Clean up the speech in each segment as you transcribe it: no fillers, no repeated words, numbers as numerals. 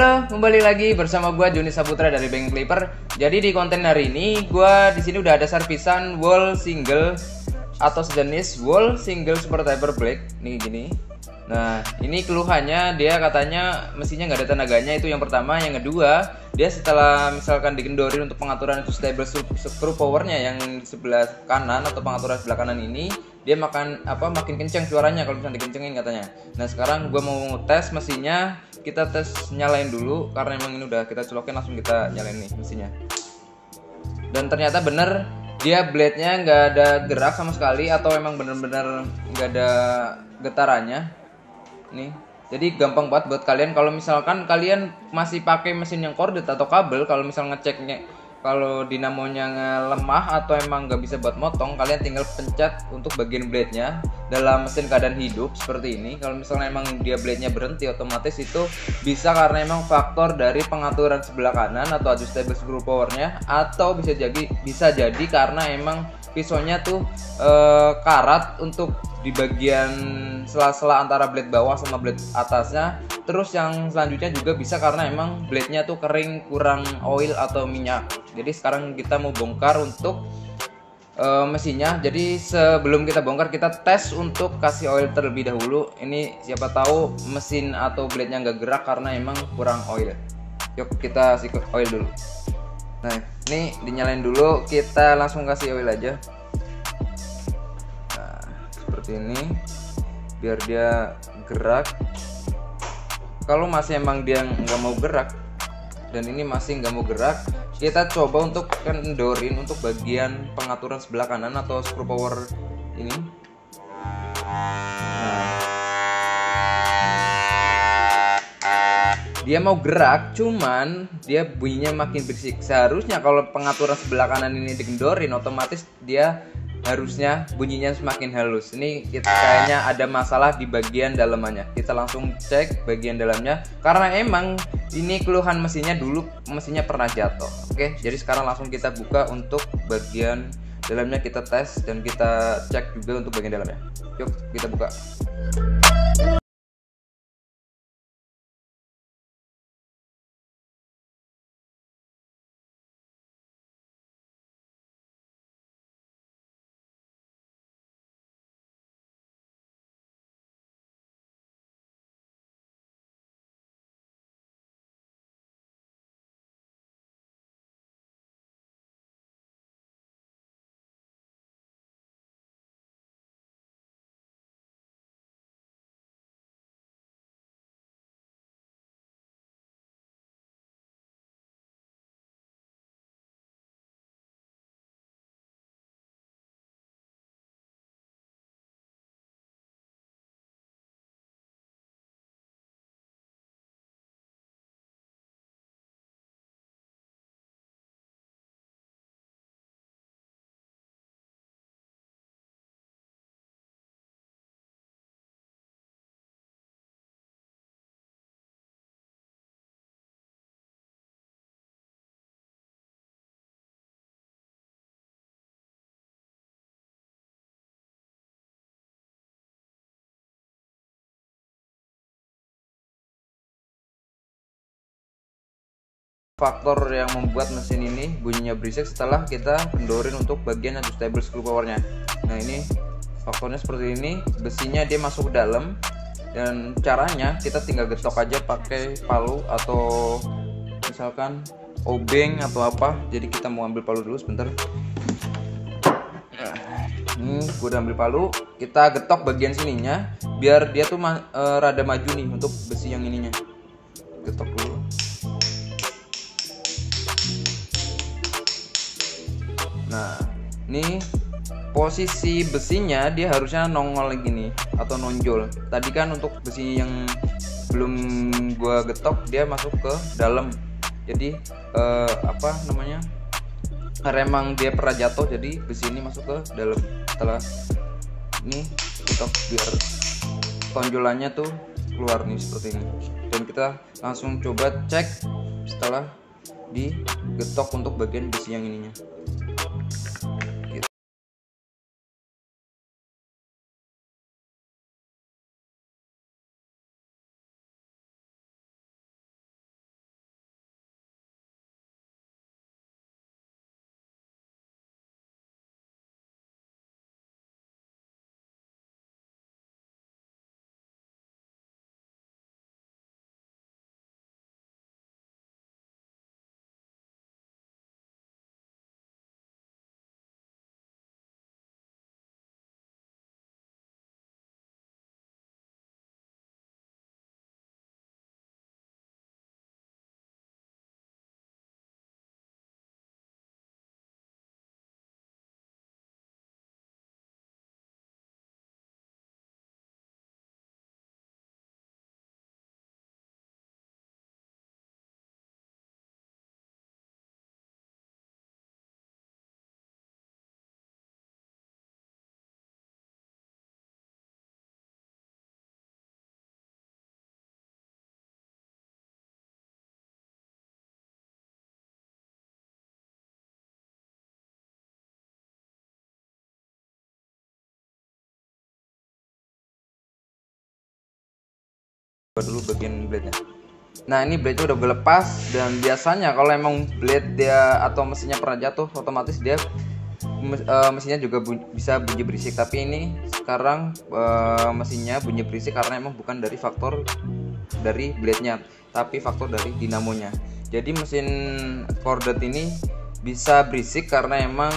Halo, kembali lagi bersama gua Joni Saputra dari Bank Clipper. Jadi di konten hari ini gua di sini udah ada servisan wall single atau sejenis wall single super taper black nih gini. Nah, ini keluhannya dia katanya mesinnya nggak ada tenaganya, itu yang pertama. Yang kedua, dia setelah misalkan digendorin untuk pengaturan stable screw powernya yang di sebelah kanan atau pengaturan sebelah kanan ini, dia makin kenceng suaranya kalau misalnya dikencengin katanya. Nah, sekarang gua mau tes mesinnya. Kita tes nyalain dulu karena emang ini udah kita colokin, langsung kita nyalain nih mesinnya. Dan ternyata bener dia blade-nya nggak ada gerak sama sekali, atau emang bener-bener nggak ada getarannya nih. Jadi gampang banget buat kalian kalau misalkan kalian masih pakai mesin yang corded atau kabel. Kalau misal ngeceknya kalau dinamonya lemah atau emang nggak bisa buat motong, kalian tinggal pencet untuk bagian blade-nya dalam mesin keadaan hidup seperti ini. Kalau misalnya emang dia blade-nya berhenti, otomatis itu bisa karena emang faktor dari pengaturan sebelah kanan atau adjustable screw powernya, atau bisa jadi karena emang pisaunya tuh karat untuk di bagian sela-sela antara blade bawah sama blade atasnya. Terus yang selanjutnya juga bisa karena emang blade-nya tuh kering, kurang oil atau minyak. Jadi sekarang kita mau bongkar untuk mesinnya. Jadi sebelum kita bongkar, kita tes untuk kasih oil terlebih dahulu. Ini siapa tahu mesin atau blade-nya nggak gerak karena emang kurang oil. Yuk kita kasih oil dulu. Nah, ini dinyalain dulu, kita langsung kasih oil aja. Nah, seperti ini biar dia gerak. Kalau masih emang dia nggak mau gerak dan ini masih nggak mau gerak, kita coba untuk kendorin untuk bagian pengaturan sebelah kanan atau screw power ini. Nah, dia mau gerak, cuman dia bunyinya makin berisik. Seharusnya kalau pengaturan sebelah kanan ini digendorin, otomatis dia harusnya bunyinya semakin halus. Ini kayaknya ada masalah di bagian dalamnya. Kita langsung cek bagian dalamnya karena emang ini keluhan mesinnya, dulu mesinnya pernah jatuh. Oke, jadi sekarang langsung kita buka untuk bagian dalamnya, kita tes dan kita cek juga untuk bagian dalamnya. Yuk kita buka. Faktor yang membuat mesin ini bunyinya berisik setelah kita kendorin untuk bagian adjustable screw powernya. Nah, ini faktornya seperti ini. Besinya dia masuk ke dalam, dan caranya kita tinggal getok aja pakai palu atau misalkan obeng atau apa. Jadi kita mau ambil palu dulu sebentar. Ini gue udah ambil palu, kita getok bagian sininya biar dia tuh rada maju nih untuk besi yang ininya. Getok dulu. Nah, ini posisi besinya dia harusnya nongol lagi nih atau nonjol. Tadi kan untuk besi yang belum gua getok dia masuk ke dalam. Jadi karena emang dia pernah jatuh, jadi besi ini masuk ke dalam. Setelah ini getok biar tonjolannya tuh keluar nih seperti ini. Dan kita langsung coba cek setelah digetok untuk bagian besi yang ininya. dulu bagian blade-nya. Nah ini blade-nya udah gue lepas, dan biasanya kalau emang blade dia atau mesinnya pernah jatuh, otomatis dia mesinnya juga bisa bunyi berisik. Tapi ini sekarang mesinnya bunyi berisik karena emang bukan dari faktor dari blade-nya, tapi faktor dari dinamonya. Jadi mesin Cordet ini bisa berisik karena emang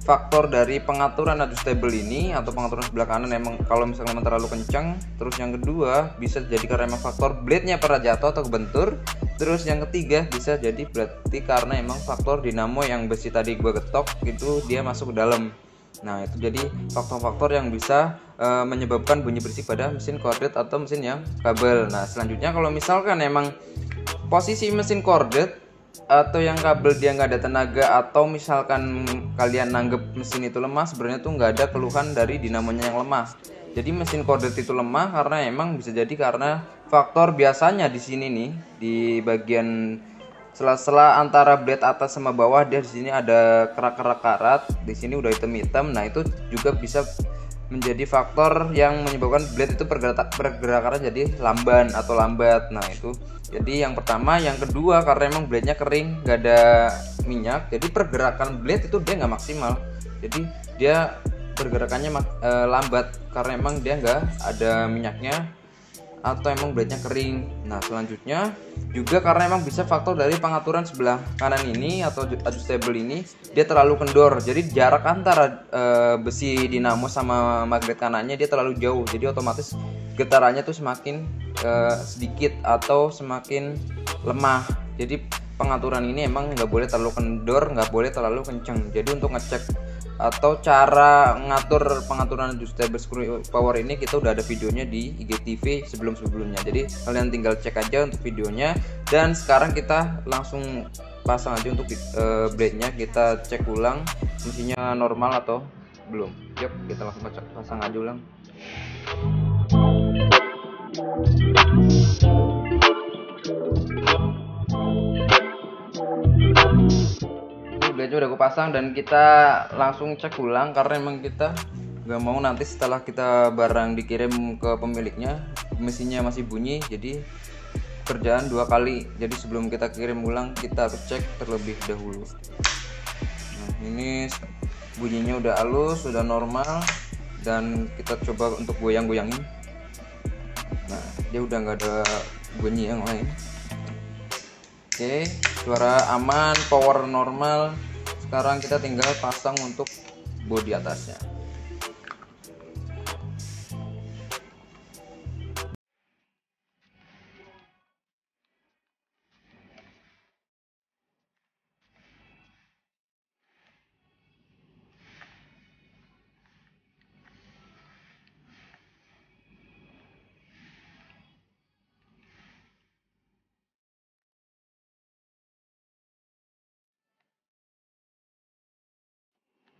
faktor dari pengaturan adjustable ini atau pengaturan sebelah kanan emang kalau misalnya terlalu kencang. Terus yang kedua bisa jadi karena emang faktor blade-nya pernah jatuh atau kebentur. Terus yang ketiga bisa jadi berarti karena emang faktor dinamo yang besi tadi gua getok itu dia masuk ke dalam. Nah itu jadi faktor-faktor yang bisa menyebabkan bunyi berisik pada mesin Cordet atau mesin yang kabel. Nah selanjutnya kalau misalkan emang posisi mesin Cordet atau yang kabel dia nggak ada tenaga, atau misalkan kalian nanggep mesin itu lemah, sebenarnya tuh nggak ada keluhan dari dinamonya yang lemah. Jadi mesin Cordet itu lemah karena emang bisa jadi karena faktor biasanya di sini nih di bagian sela-sela antara blade atas sama bawah, dia di sini ada kerak-kerak karat, di sini udah hitam-hitam. Nah itu juga bisa menjadi faktor yang menyebabkan blade itu pergerakannya jadi lamban atau lambat. Nah itu jadi yang pertama. Yang kedua karena emang blade nya kering, gak ada minyak, jadi pergerakan blade itu dia nggak maksimal, jadi dia pergerakannya lambat karena emang dia nggak ada minyaknya atau emang blade nya kering. Nah selanjutnya juga karena emang bisa faktor dari pengaturan sebelah kanan ini atau adjustable ini dia terlalu kendor, jadi jarak antara besi dinamo sama magnet kanannya dia terlalu jauh, jadi otomatis getarannya tuh semakin sedikit atau semakin lemah. Jadi pengaturan ini emang nggak boleh terlalu kendor, nggak boleh terlalu kenceng. Jadi untuk ngecek atau cara ngatur pengaturan adjustable screw power ini kita udah ada videonya di IGTV sebelumnya, jadi kalian tinggal cek aja untuk videonya. Dan sekarang kita langsung pasang aja untuk blade nya, kita cek ulang mesinnya normal atau belum. Yuk kita langsung pasang aja ulang. Blade udah aku pasang dan kita langsung cek ulang karena emang kita nggak mau nanti setelah kita barang dikirim ke pemiliknya mesinnya masih bunyi, jadi kerjaan dua kali. Jadi sebelum kita kirim ulang kita harus cek terlebih dahulu. Nah ini bunyinya udah halus, sudah normal, dan kita coba untuk goyang-goyangin. Nah dia udah nggak ada bunyi yang lain. Oke, suara aman, power normal. Sekarang kita tinggal pasang untuk bodi atasnya.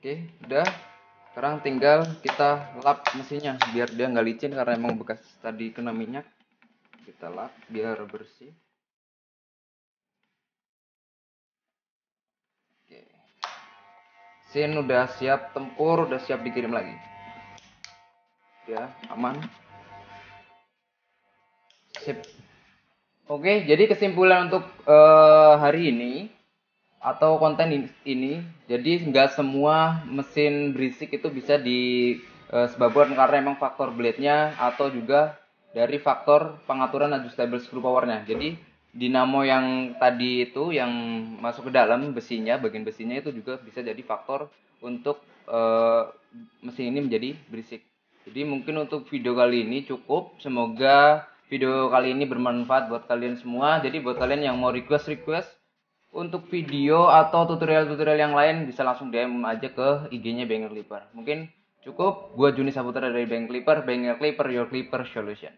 Oke, udah. Sekarang tinggal kita lap mesinnya biar dia nggak licin karena emang bekas tadi kena minyak. Kita lap biar bersih. Oke. Mesin udah siap tempur, udah siap dikirim lagi. Ya, aman. Sip. Oke, jadi kesimpulan untuk hari ini atau konten ini, jadi nggak semua mesin berisik itu bisa disebabkan karena emang faktor blade-nya atau juga dari faktor pengaturan adjustable screw power-nya. Jadi dinamo yang tadi itu yang masuk ke dalam besinya, bagian besinya itu juga bisa jadi faktor untuk mesin ini menjadi berisik. Jadi mungkin untuk video kali ini cukup. Semoga video kali ini bermanfaat buat kalian semua. Jadi buat kalian yang mau request untuk video atau tutorial-tutorial yang lain bisa langsung DM aja ke IG-nya Bengkel Clipper. Mungkin cukup. Gua Juni Saputra dari Bengkel Clipper, your Clipper solution.